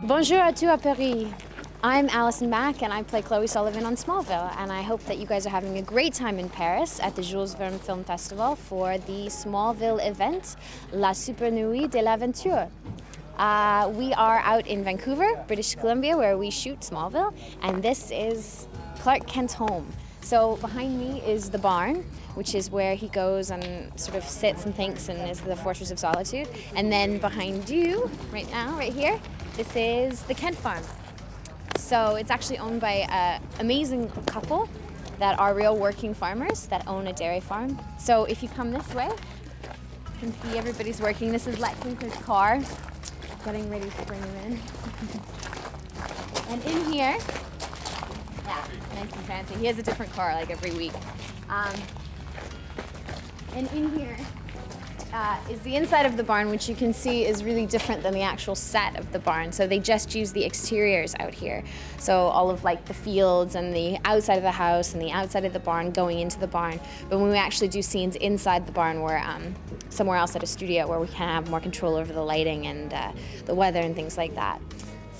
Bonjour à tous à Paris. I'm Allison Mack and I play Chloe Sullivan on Smaville, and I hope that you guys are having a great time in Paris at the Jules Verne Film Festival for the Smaville event, La Super Nuit de l'Aventure. We are out in Vancouver, British Columbia, where we shoot Smaville, and this is Clark Kent's home. So behind me is the barn, which is where he goes and sort of sits and thinks and is the Fortress of Solitude. And then behind you, right now, right here, this is the Kent farm. So it's actually owned by an amazing couple that are real working farmers that own a dairy farm. So if you come this way, you can see everybody's working. This is Lex and his car, getting ready to bring him in. And in here, yeah, nice and fancy. He has a different car like every week. And in here is the inside of the barn, which you can see is really different than the actual set of the barn. So they just use the exteriors out here. So all of like the fields and the outside of the house and the outside of the barn going into the barn. But when we actually do scenes inside the barn, we're somewhere else at a studio where we can have more control over the lighting and the weather and things like that.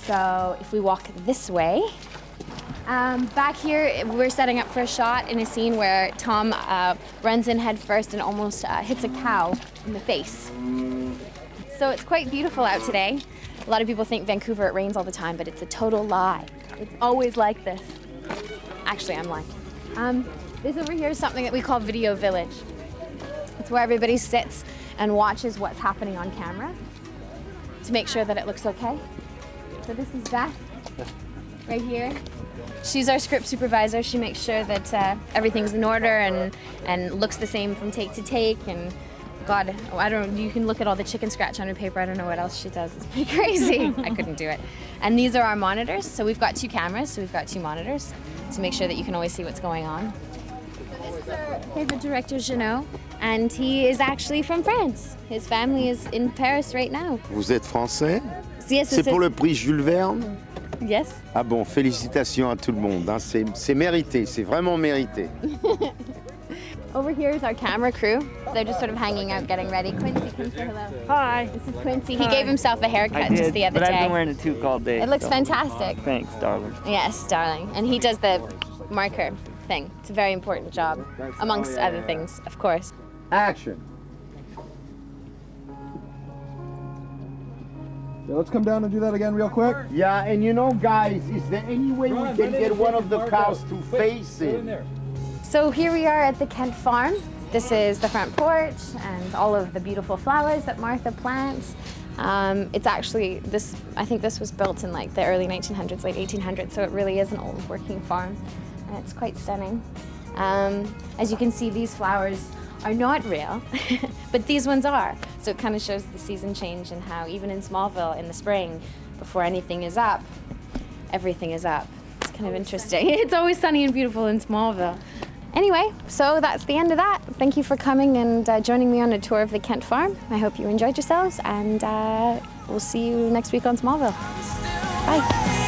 So if we walk this way, back here, we're setting up for a shot in a scene where Tom runs in head first and almost hits a cow in the face. So it's quite beautiful out today. A lot of people think Vancouver, it rains all the time, but it's a total lie. It's always like this. Actually, I'm lying. This over here is something that we call Video Village. It's where everybody sits and watches what's happening on camera to make sure that it looks okay. So this is Beth, right here. She's our script supervisor. She makes sure that everything's in order and looks the same from take to take. And God, I don't. You can look at all the chicken scratch on her paper. I don't know what else she does. It's pretty crazy. I couldn't do it. And these are our monitors. So we've got two cameras. So we've got two monitors to make sure that you can always see what's going on. So this is our favorite director, Jeannot, and he is actually from France. His family is in Paris right now. Vous êtes français? Yes, c'est pour le prix Jules Verne? Yes. Ah bon, félicitations à tout le monde. Hein. C'est mérité, c'est vraiment mérité. Over here is our camera crew. They're just sort of hanging out, getting ready. Quincy, come say hello. Hi. This is Quincy. He gave himself a haircut just the other but day. I've been wearing a toque all day. It looks fantastic. Thanks, darling. Yes, darling. And he does the marker thing. It's a very important job, amongst other things, of course. Action. Yeah, let's come down and do that again real quick. Yeah, and you know, guys, is there any way we can get one of the cows to face it? So here we are at the Kent farm. This is the front porch and all of the beautiful flowers that Martha plants. It's actually, I think this was built in like the early 1900s, late 1800s, so it really is an old working farm. And it's quite stunning. As you can see, these flowers are not real, but these ones are. So it kind of shows the season change and how even in Smaville in the spring, before anything is up, everything is up. It's kind of interesting. It's always sunny and beautiful in Smaville. Anyway, so that's the end of that. Thank you for coming and joining me on a tour of the Kent farm. I hope you enjoyed yourselves, and we'll see you next week on Smaville. Bye.